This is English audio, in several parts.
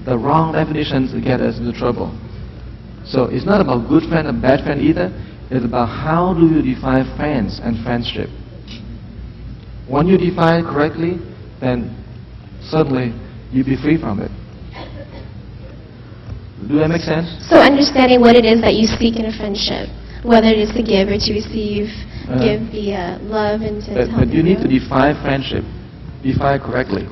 the wrong definitions get us into trouble. So it's not about good friend and bad friend either. It's about how do you define friends and friendship. When you define correctly, then certainly you'll be free from it. Do that make sense? So understanding what it is that you seek in a friendship, whether it is to give or to receive, give the love and to help. But you need to define friendship. Define correctly.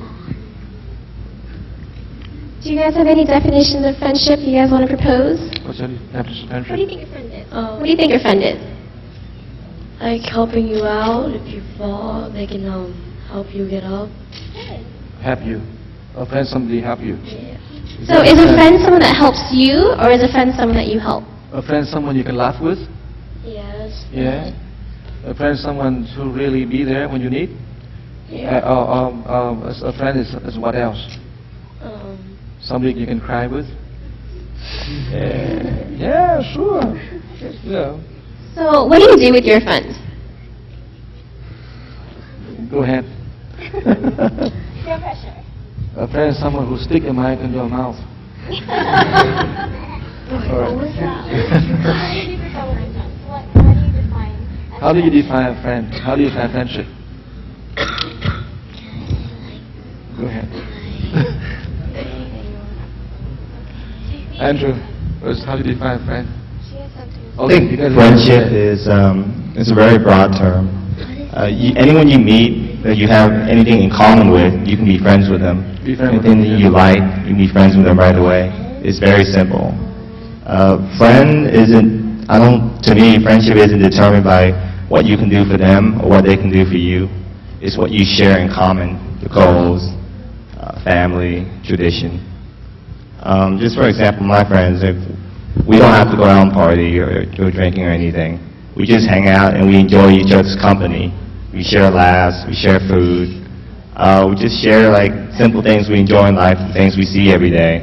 Do you guys have any definitions of friendship you guys want to propose? What's your definition of friendship? What do you think a friend is? What do you think a friend is? Like helping you out. If you fall, they can help you get up. Help you. A friend, somebody help you. Yeah. So is a friend someone that helps you, or is a friend someone that you help? A friend, someone you can laugh with. Yes. Yeah. A friend, someone to really be there when you need. Yeah. A friend is what else? Somebody you can cry with. Yeah, sure. Yeah. So what do you do with your friends? Go ahead. Peer pressure. A friend is someone who stick a mic in your mouth. How do you define a friend? How do you define friendship? Go ahead. Andrew, how do you define a friend? I think friendship is a very broad term. Anyone you meet that you have anything in common with, you can be friends with them. Anything that you like, you can be friends with them right away. It's very simple. Friend isn't, to me, friendship isn't determined by what you can do for them or what they can do for you. It's what you share in common, the goals, family, tradition. Just for example, my friends, we don't have to go out and party or go drinking or anything. We just hang out and we enjoy each other's company. We share laughs, we share food. We just share like simple things we enjoy in life, things we see every day.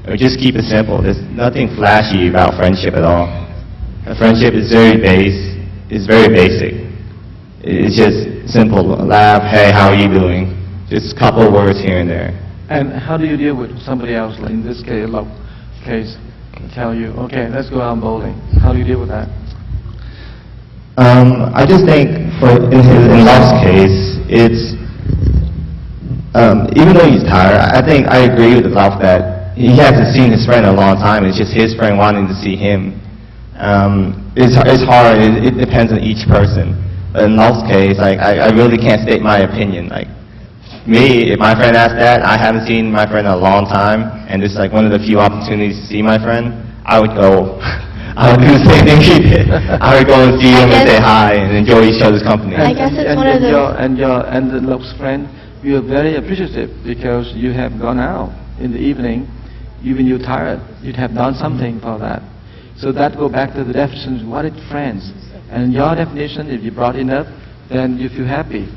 We just keep it simple. There's nothing flashy about friendship at all. Friendship is very basic. It's just simple. Laugh, hey, how are you doing? Just a couple of words here and there. And how do you deal with somebody else, like in this case, tell you, okay, let's go out bowling. How do you deal with that? I just think in Love's case, it's, even though he's tired, I agree with Love that he hasn't seen his friend in a long time. It's just his friend wanting to see him. It's hard. It depends on each person. But in Love's case, I really can't state my opinion. Like me, if my friend asked that, I haven't seen my friend in a long time, and this is like one of the few opportunities to see my friend, I would go. I would do the same thing he did. I would go and see him and say hi and enjoy each other's company. I guess it's one of those. And the Love's friend, you are very appreciative because you have gone out in the evening, even you're tired, you'd have done something for that. So that go back to the definition, what is friends? And your definition, if you brought it up, then you feel happy.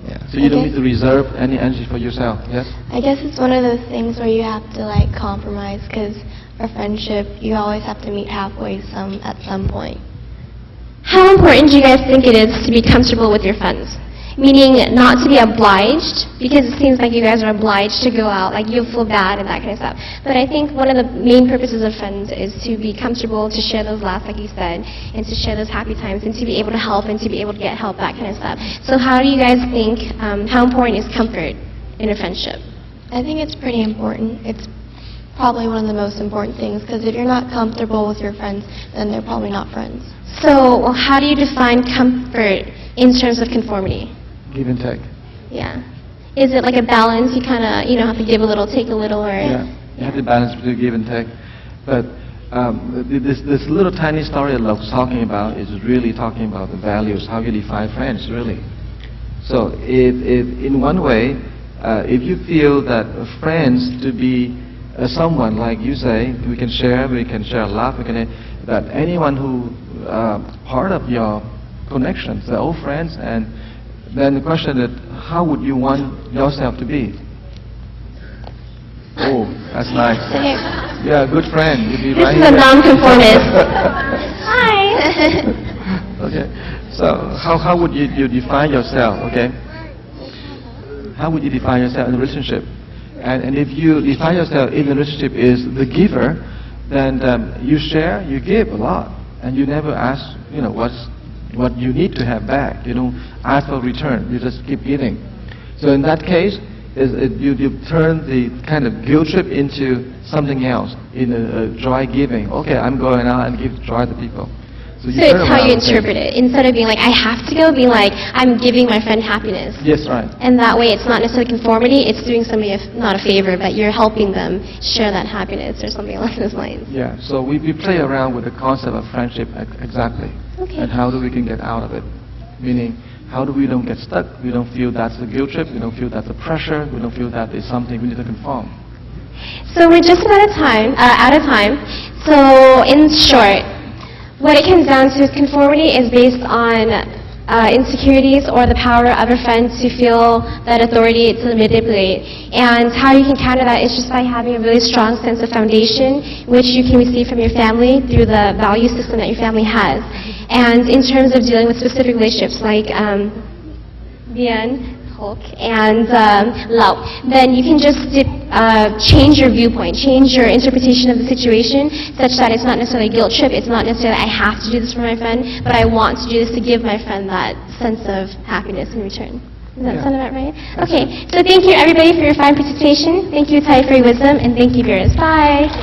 Yeah. So you don't need to reserve any energy for yourself, yes? I guess it's one of those things where you have to like compromise, because for friendship, you always have to meet halfway at some point. How important do you guys think it is to be comfortable with your friends? Meaning not to be obliged, because it seems like you guys are obliged to go out, like you'll feel bad and that kind of stuff. But I think one of the main purposes of friends is to be comfortable, to share those laughs, like you said, and to share those happy times, and to be able to help, and to be able to get help, that kind of stuff. So how do you guys think, how important is comfort in a friendship? I think it's pretty important. It's probably one of the most important things, because if you're not comfortable with your friends, then they're probably not friends. So how do you define comfort in terms of conformity? Give and take. Yeah. Is it like a balance? You kind of, have to give a little, take a little, or? Yeah, you have to balance between give and take. But this little tiny story that Love's talking about is really talking about the values, how you define friends, really. So if in one way, if you feel that friends to be someone, like you say, we can share a laugh, that anyone who part of your connections, the old friends, and then the question is, how would you want yourself to be? Oh, that's nice. Yeah, good friend. This is a non-conformist. Hi. Okay. So how would you define yourself? Okay. How would you define yourself in a relationship? And if you define yourself in the relationship is the giver, then you share, you give a lot, and you never ask, what you need to have back. You don't ask for return. You just keep giving. So in that case, you turn the kind of guilt trip into something else, in a joy giving. Okay, I'm going out and give joy to people. So it's how you interpret it. Instead of being like, I have to go, being like, I'm giving my friend happiness. Yes, right. And that way it's not necessarily conformity, it's doing somebody not a favor, but you're helping them share that happiness or something along those lines. Yeah, so we play around with the concept of friendship exactly. Okay. And how do we can get out of it? Meaning, how do we don't get stuck? We don't feel that's a guilt trip. We don't feel that's a pressure. We don't feel that is something we need to conform. So we're just about out of time. So in short, what it comes down to is conformity is based on insecurities or the power of a friend to feel that authority to manipulate. And how you can counter that is just by having a really strong sense of foundation, which you can receive from your family through the value system that your family has. And in terms of dealing with specific relationships like Bien, Hulk, and Lau, then you can just change your viewpoint, change your interpretation of the situation such that it's not necessarily a guilt trip, it's not necessarily I have to do this for my friend, but I want to do this to give my friend that sense of happiness in return. Does that sound about right? Okay, so thank you everybody for your fine participation. Thank you, Tai, for your wisdom, and thank you, viewers. Bye.